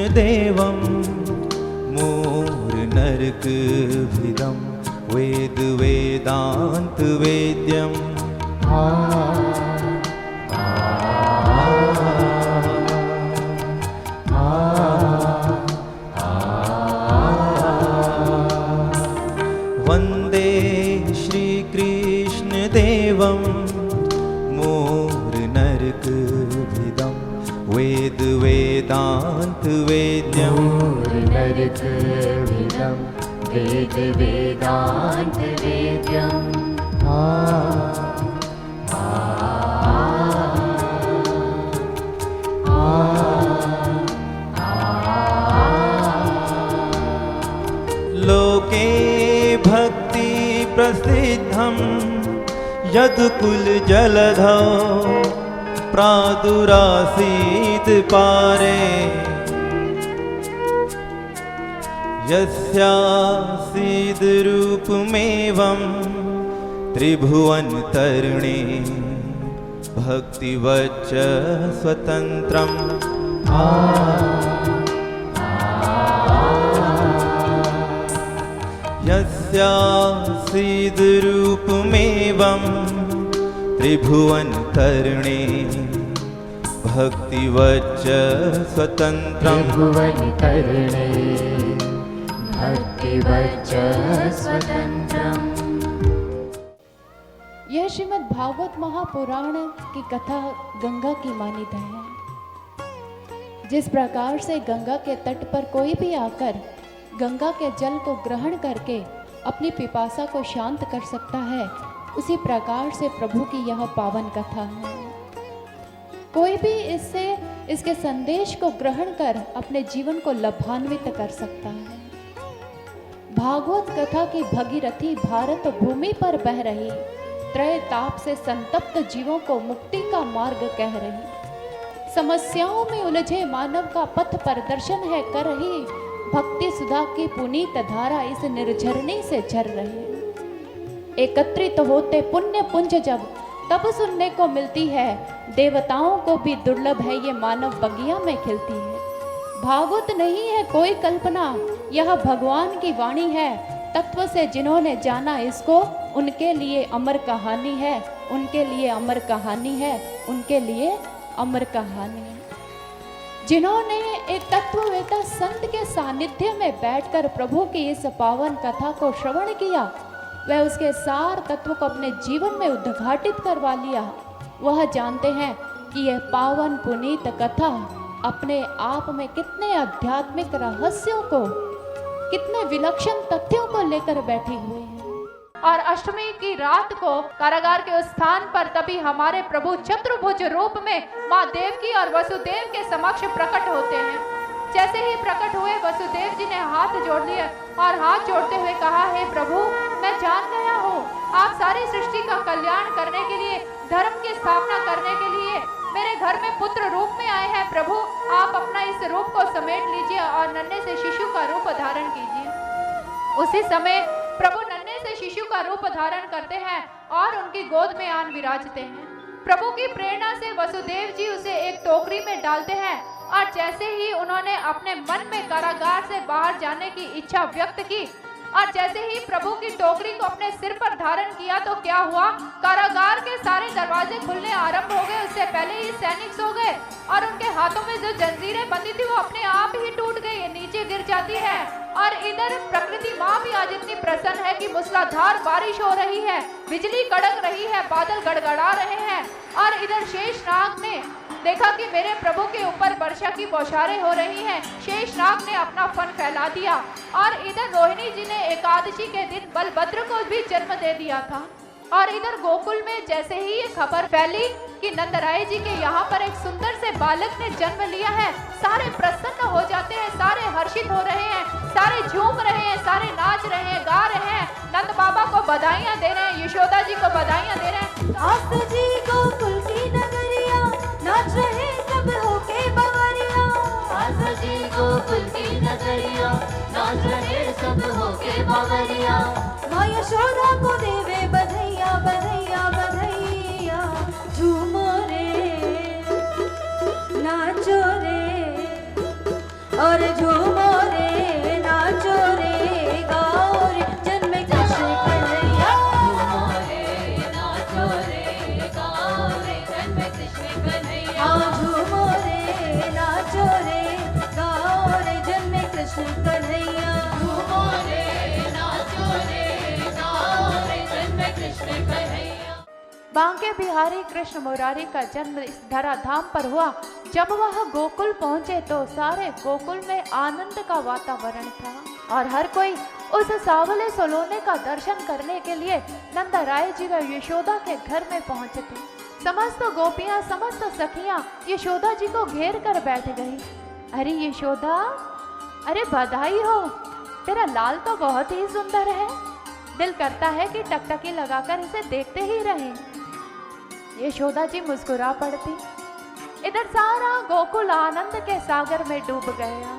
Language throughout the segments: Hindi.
देवं मूर्नरकभिदं वेद वेदांत वेद्यम् वन्दे श्रीकृष्ण देवं मूर्नरकभिदं वेद वेदांत वेद्यम् मूर्नरकभिदं वेद वेदांत वेद्यम् लोके भक्ति प्रसिद्धं यदुकुल जलधौ प्रादुरासीत् पारे यस्यासीद् रूपमेवं त्रिभुवनतरणे भक्तिवच्च स्वतन्त्रम् यस्यासीद् रूपमेवं त्रिभुवनतरणे भक्तिवच्च स्वतन्त्रम् त्रिभुवनतरणे भक्तिवच्च स्वतन्त्रम्। यह श्रीमद् भागवत महापुराण की कथा गंगा की मानित है। जिस प्रकार से गंगा के तट पर कोई भी आकर गंगा के जल को ग्रहण करके अपनी पिपासा को शांत कर सकता है, उसी प्रकार से प्रभु की यह पावन कथा है। कोई भी इसके संदेश को ग्रहण कर अपने जीवन को लाभान्वित कर सकता है। भागवत कथा की भगीरथी भारत भूमि पर बह रही, त्रय ताप से संतप्त जीवों को मुक्ति का मार्ग कह रही, समस्याओं में उलझे मानव का पथ प्रदर्शन है कर रही, भक्ति सुधा की पुनीत धारा इस निर्झरने से झर रही। एकत्रित होते पुण्य पुंज जब तब सुनने को मिलती है, देवताओं को भी दुर्लभ है ये मानव बगिया में खिलती है। भागवत नहीं है कोई कल्पना, यह भगवान की वाणी है। तत्व से जिन्होंने जाना इसको, उनके लिए अमर कहानी है, उनके लिए अमर कहानी है, उनके लिए अमर कहानी है। जिन्होंने एक तत्ववेता संत के सानिध्य में बैठकर प्रभु की इस पावन कथा को श्रवण किया, वह उसके सार तत्व को अपने जीवन में उद्घाटित करवा लिया। वह जानते हैं कि यह पावन पुनीत कथा अपने आप में कितने आध्यात्मिक रहस्यों को, कितने विलक्षण तथ्यों को लेकर बैठी हुई है। और अष्टमी की रात को कारागार के उस स्थान पर तभी हमारे प्रभु चतुर्भुज रूप में माँ देवकी और वसुदेव के समक्ष प्रकट होते हैं। जैसे ही प्रकट हुए, वसुदेव जी ने हाथ जोड़ लिए और हाथ जोड़ते हुए कहा, हे प्रभु, मैं जान गया हूँ आप सारी सृष्टि का कल्याण करने के लिए, धर्म की स्थापना करने के लिए मेरे घर में पुत्र रूप में आए हैं। प्रभु, आप अपना इस रूप को समेट लीजिए और नन्हे से शिशु का रूप धारण कीजिए। उसी समय प्रभु नन्हे से शिशु का रूप धारण करते हैं और उनकी गोद में आन विराजते हैं। प्रभु की प्रेरणा से वसुदेव जी उसे एक टोकरी में डालते हैं और जैसे ही उन्होंने अपने मन में कारागार से बाहर जाने की इच्छा व्यक्त की और जैसे ही प्रभु की टोकरी को अपने सिर पर धारण किया, तो क्या हुआ, कारागार के सारे दरवाजे खुलने आरंभ हो गए। उससे पहले ही सैनिक सो गए और उनके हाथों में जो जंजीरें बंधी थी वो अपने आप ही टूट गई, नीचे गिर जाती है। और इधर प्रकृति माँ भी आज इतनी प्रसन्न है कि मूसलाधार बारिश हो रही है, बिजली कड़क रही है, बादल गड़गड़ा रहे हैं। और इधर शेषनाग ने देखा कि मेरे प्रभु के ऊपर वर्षा की बौछारें हो रही हैं। शेषनाग ने अपना फन फैला दिया और इधर रोहिणी जी ने एकादशी के दिन बलभद्र को भी जन्म दे दिया था। और इधर गोकुल में जैसे ही ये खबर फैली कि नंदराय जी के यहाँ पर एक सुंदर से बालक ने जन्म लिया है, सारे प्रसन्न हो जाते हैं, सारे हर्षित हो रहे हैं, सारे झूम रहे हैं, सारे नाच रहे हैं, गा रहे हैं, नंद बाबा को बधाइयाँ दे रहे हैं, यशोदा जी को बधाइयाँ दे रहे हैं। दास जी गोकुल की नगरिया नाच रहे सब होके बवरिया, दास जी गोकुल की नगरिया नाच रहे सब होके बवरिया, माँ यशोदा को देवे बधैया बधैया बधैया, झूमो रे नाचो रे और झूमो रे नाचो रे गाओ रे जन्मे कृष्ण कन्हैया। झूमो रे नाचो रे गाओ रे जन्मे कृष्ण कन्हैया। हाँ झूमो रे नाचो रे गाओ रे जन्मे कृष्ण कन्हैया। झूमो रे नाचो रे गाओ रे जन्मे कृष्ण कन्हैया। बांके बिहारी कृष्ण मुरारी का जन्म इस धराधाम पर हुआ। जब वह गोकुल पहुंचे तो सारे गोकुल में आनंद का वातावरण था और हर कोई उस सावले सोलोने का दर्शन करने के लिए नंदराय जी व यशोदा के घर में पहुंचे थे। समस्त गोपियां समस्त सखियां यशोदा जी को घेर कर बैठ गई। अरे यशोदा, अरे बधाई हो, तेरा लाल तो बहुत ही सुंदर है। दिल करता है कि टकटकी लगाकर इसे देखते ही रहें। यशोदा जी मुस्कुरा पड़ती। इधर सारा गोकुल आनंद के सागर में डूब गया।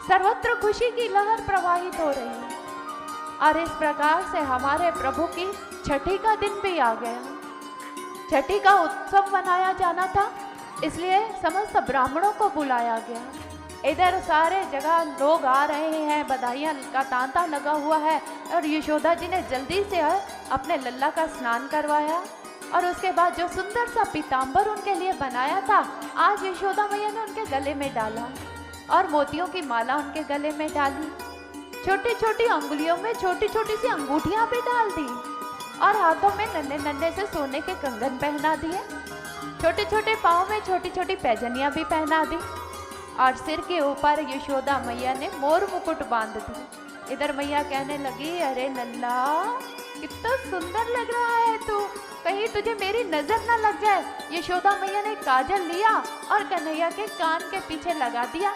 सर्वत्र खुशी की लहर प्रवाहित हो रही और इस प्रकार से हमारे प्रभु की छठी का दिन भी आ गया। छठी का उत्सव मनाया जाना था, इसलिए समस्त ब्राह्मणों को बुलाया गया। इधर सारे जगह लोग आ रहे हैं, बधाइयाँ का तांता लगा हुआ है और यशोदा जी ने जल्दी से अपने लल्ला का स्नान करवाया और उसके बाद जो सुंदर सा पीताम्बर उनके लिए बनाया था आज यशोदा मैया ने उनके गले में डाला और मोतियों की माला उनके गले में डाली। छोटी छोटी अंगुलियों में छोटी छोटी सी अंगूठियां भी डाल दी और हाथों में नन्हे नन्हे से सोने के कंगन पहना दिए। छोटे छोटे पाँव में छोटी छोटी पैजनियां भी पहना दी और सिर के ऊपर यशोदा मैया ने मोर मुकुट बांध दी। इधर मैया कहने लगी, अरे लल्ला कितना सुंदर लग रहा है तू, कहीं तुझे मेरी नजर न लग जाए। यशोदा मैया ने काजल लिया और कन्हैया के कान के पीछे लगा दिया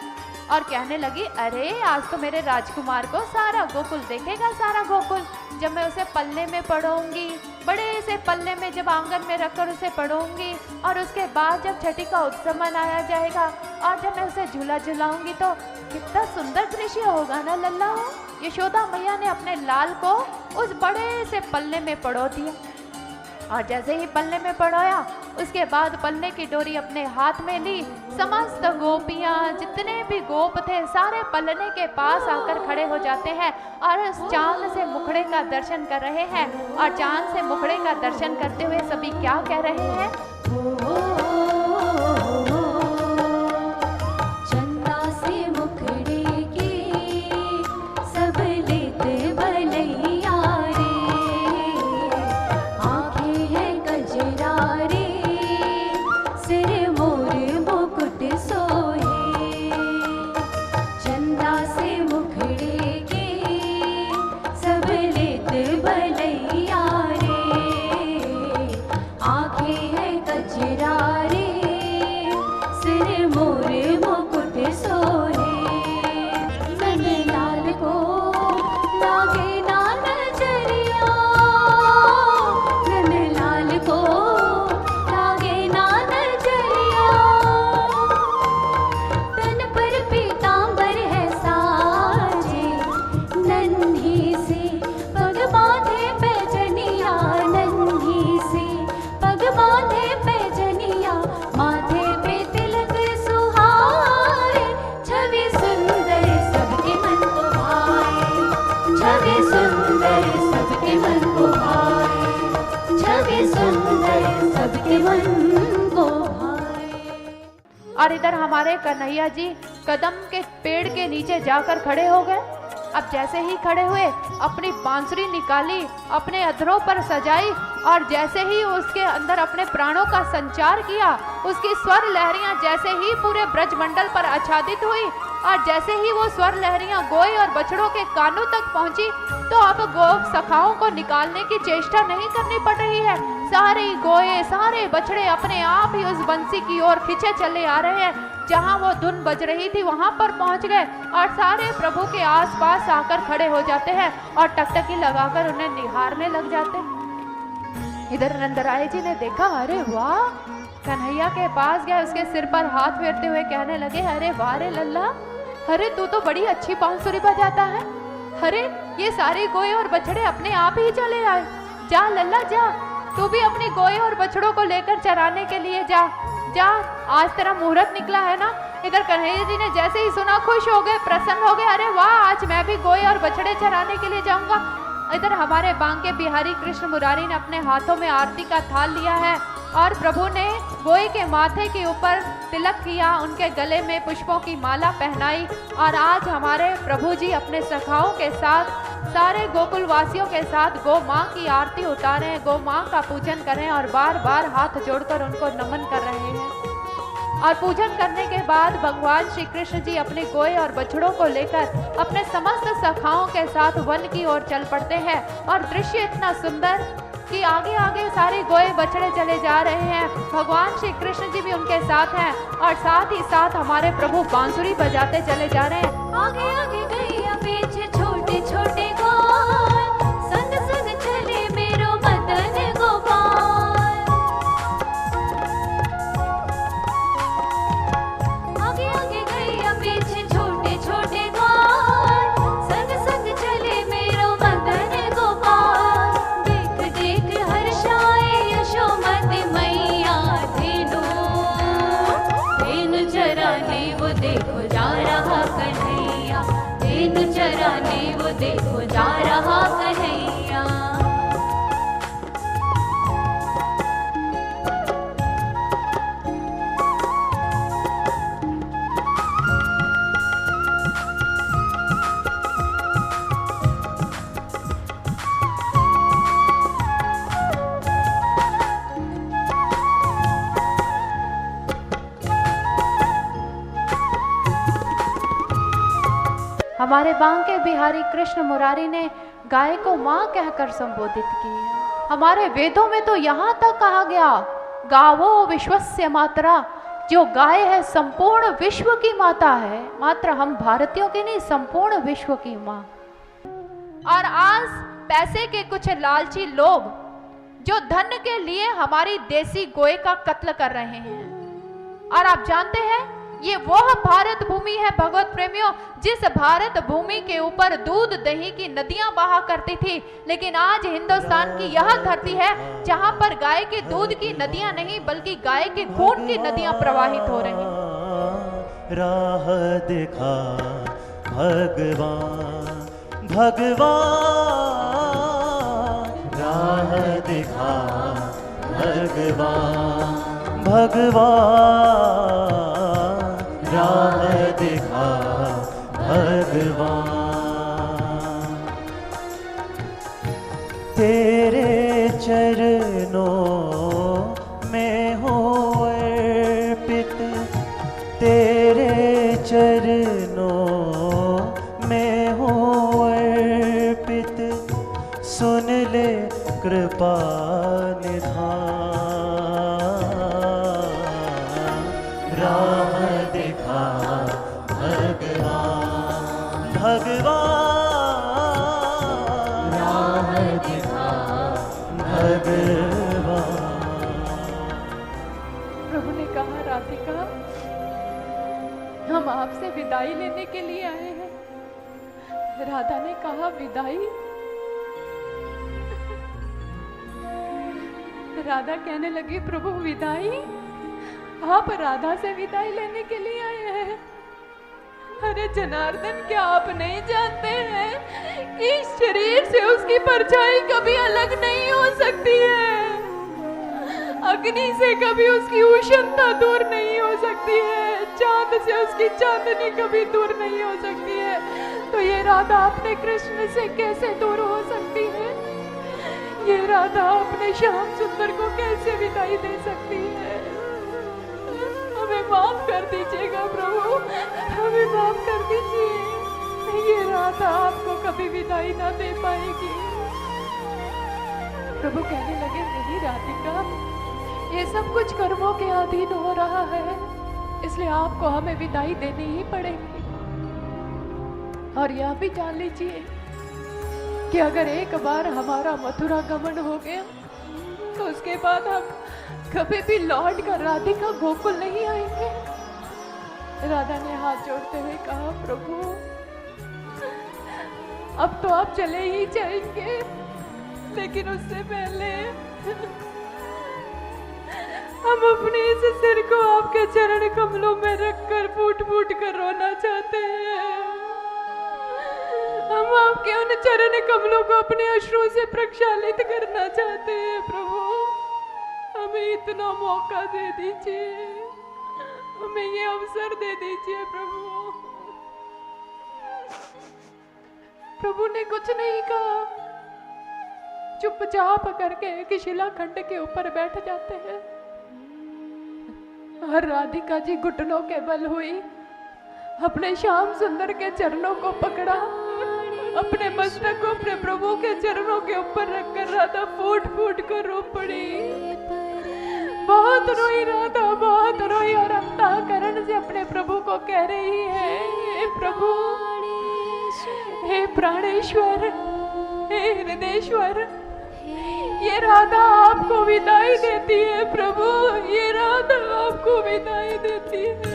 और कहने लगी, अरे आज तो मेरे राजकुमार को सारा गोकुल देखेगा, सारा गोकुल। जब मैं उसे पल्ले में पढ़ूंगी, बड़े से पल्ले में जब आंगन में रखकर उसे पढ़ूंगी और उसके बाद जब छठी का उत्सव मनाया जाएगा और जब मैं उसे झूला झुलाऊंगी तो कितना सुंदर दृश्य होगा ना लल्ला। यशोदा मैया ने अपने लाल को उस बड़े से पल्ले में पड़ो दिया और जैसे ही पल्ले में पड़ोया उसके बाद पल्ले की डोरी अपने हाथ में ली। समस्त गोपियां जितने भी गोप थे सारे पल्ले के पास आकर खड़े हो जाते हैं और उस चांद से मुखड़े का दर्शन कर रहे हैं और चांद से मुखड़े का दर्शन करते हुए सभी क्या कह रहे हैं, चंदा से मुखड़े के सब लेते भलैया रे, आंखें हैं गजरा रे, सिर मोर मुकुट सोहे। चंदा से मुखड़े के सब लेते भलैया रे, आंखें हैं गजरा रे, सिर मोर मुकुट सोहे। नंदलाल को लागे ना नजरिया, नंदलाल को लागे ना नजरिया, तन पर पीतांबर है साजे, नन्ही से पग बांधे पैजनिया, नन्ही से पग बांधे पैजनिया, माथे पे तिलक सुहाए, छवि सुंदर सबके मन को भाए, छवि सुंदर सबके मन को भाए, छवि सुंदर सबके मन को भाए। और इधर हमारे कन्हैया जी कदम के पेड़ के नीचे जाकर खड़े हो गए। अब जैसे ही खड़े हुए अपनी बांसुरी निकाली, अपने अधरों पर सजाई और जैसे ही उसके अंदर अपने प्राणों का संचार किया, उसकी स्वर लहरियां जैसे ही पूरे ब्रजमंडल पर आच्छादित हुई और जैसे ही वो स्वर लहरियां गोए और बछड़ों के कानों तक पहुंची तो अब गो सखाओं को निकालने की चेष्टा नहीं करनी पड़ रही है। सारे गोए सारे बछड़े अपने आप ही उस बंसी की ओर खींचे चले आ रहे हैं। जहां वो धुन बज रही थी वहां पर पहुंच गए और सारे प्रभु के आसपास आकर खड़े हो जाते हैं और टकटकी लगाकर उन्हें निहारने लग जाते हैं। इधर नंदराय जी ने देखा, अरे वाह, कन्हैया के पास गए, उसके सिर पर हाथ फेरते हुए कहने लगे, अरे वाह रे लल्ला, अरे तू तो बड़ी अच्छी बांसुरी बजाता है। अरे ये सारे गोए और बछड़े अपने आप ही चले आए। जा लल्ला जा, तू भी अपनी गोए और बछड़ों को लेकर चराने के लिए जा जा। आज तेरा मुहूर्त निकला है ना। इधर कन्हैया जी ने जैसे ही सुना खुश हो गए, प्रसन्न हो गए। अरे वाह, आज मैं भी गोए और बछड़े चराने के लिए जाऊंगा। इधर हमारे बांके बिहारी कृष्ण मुरारी ने अपने हाथों में आरती का थाल लिया है और प्रभु ने गोए के माथे के ऊपर तिलक किया, उनके गले में पुष्पों की माला पहनाई। और आज हमारे प्रभु जी अपने सखाओं के साथ, सारे गोकुल वासियों के साथ गौ माँ की आरती उतारें, गौ माँ का पूजन करें और बार बार हाथ जोड़कर उनको नमन कर रहे हैं। और पूजन करने के बाद भगवान श्री कृष्ण जी अपने गोए और बछड़ों को लेकर अपने समस्त सखाओं के साथ वन की ओर चल पड़ते हैं। और दृश्य इतना सुंदर कि आगे आगे सारे गोए बछड़े चले जा रहे हैं। भगवान श्री कृष्ण जी भी उनके साथ हैं और साथ ही साथ हमारे प्रभु बांसुरी बजाते चले जा रहे हैं। आगे आगे गैया पीछे छोटे छोटे गोपाल, संग संग चले मेरो मदन गोपाल। आगे आगे गैया पीछे छोटे छोटे गोपाल, संग संग चले मेरो मदन गोपाल। देख देख हर्षाए यशोमती मैया, धेनु धेनु चराने वो देखो जा रहा कन्हैया, धेनु चराने वो देखो जा रहा कन्हैया। हमारे बांके बिहारी कृष्ण मुरारी ने गाय को माँ कहकर संबोधित की है। हमारे वेदों में तो यहाँ तक कहा गया, गावो विश्वस्य मातरा, जो गाय है संपूर्ण विश्व की माता है। मात्र हम भारतीयों की नहीं, संपूर्ण विश्व की माँ। और आज पैसे के कुछ लालची लोग जो धन के लिए हमारी देसी गोए का कत्ल कर रहे हैं। और आप जानते हैं ये वह भारत भूमि है भगवत प्रेमियों, जिस भारत भूमि के ऊपर दूध दही की नदियां बहा करती थी, लेकिन आज हिंदुस्तान की यह धरती है जहां पर गाय के दूध की नदियां नहीं बल्कि गाय के खून की नदियां प्रवाहित हो रही हैं। राह दिखा भगवान भगवान, राह दिखा भगवान भगवान, राह दिखा भगवान। तेरे चरणों में हो अर्पित, तेरे चरणों में हो अर्पित, सुन ले कृपा निधान। राह दिखा भगवान भगवान, राह दिखा भगवान। प्रभु ने कहा, राधिका हम आपसे विदाई लेने के लिए आए हैं। राधा ने कहा, विदाई? राधा कहने लगी, प्रभु विदाई? आप राधा से विदाई लेने के लिए आए हैं? अरे जनार्दन, क्या आप नहीं जानते हैं कि इस शरीर से उसकी परछाई कभी अलग नहीं हो सकती है, अग्नि से कभी उसकी उष्णता दूर नहीं हो सकती है, चांद से उसकी चांदनी कभी दूर नहीं हो सकती है। तो ये राधा अपने कृष्ण से कैसे दूर हो सकती है? ये राधा अपने श्याम सुंदर को कैसे विदाई दे सकती है? हमें माफ कर दीजिएगा प्रभु, हमें माफ कर दीजिए। ये राधा आपको कभी विदाई ना दे पाएगी। प्रभु कहने लगे, नहीं राधिका, ये सब कुछ कर्मों के अधीन हो रहा है, इसलिए आपको हमें विदाई देनी ही पड़ेगी। और यह भी जान लीजिए कि अगर एक बार हमारा मथुरा गमन हो गया तो उसके बाद हम कभी भी लौट कर राधिका गोकुल नहीं आएंगे। राधा ने हाथ जोड़ते हुए कहा, प्रभु अब तो आप चले ही जाएंगे, लेकिन उससे पहले हम अपने इस सिर को आपके चरण कमलों में रखकर फूट फूट कर रोना चाहते हैं। हम आपके उन चरण कमलों को अपने अश्रुओं से प्रक्षालित करना चाहते हैं प्रभु। हमें इतना मौका दे दीजिए, हमें ये अवसर दे दीजिए प्रभु। प्रभु ने कुछ नहीं कहा, चुपचाप करके एक शिलाखंड के ऊपर बैठ जाते हैं। और राधिका जी घुटनों के बल हुई, अपने श्याम सुंदर के चरणों को पकड़ा, अपने मस्तक को अपने प्रभु के चरणों के ऊपर रखकर राधा फूट फूट कर रो पड़ी। बहुत रोई राधा, बहुत रोई और अंतःकरण से अपने प्रभु को कह रही है, हे प्रभु, हे प्राणेश्वर, हे हृदयेश्वर, ये राधा आपको विदाई देती है प्रभु, ये राधा आपको विदाई देती है।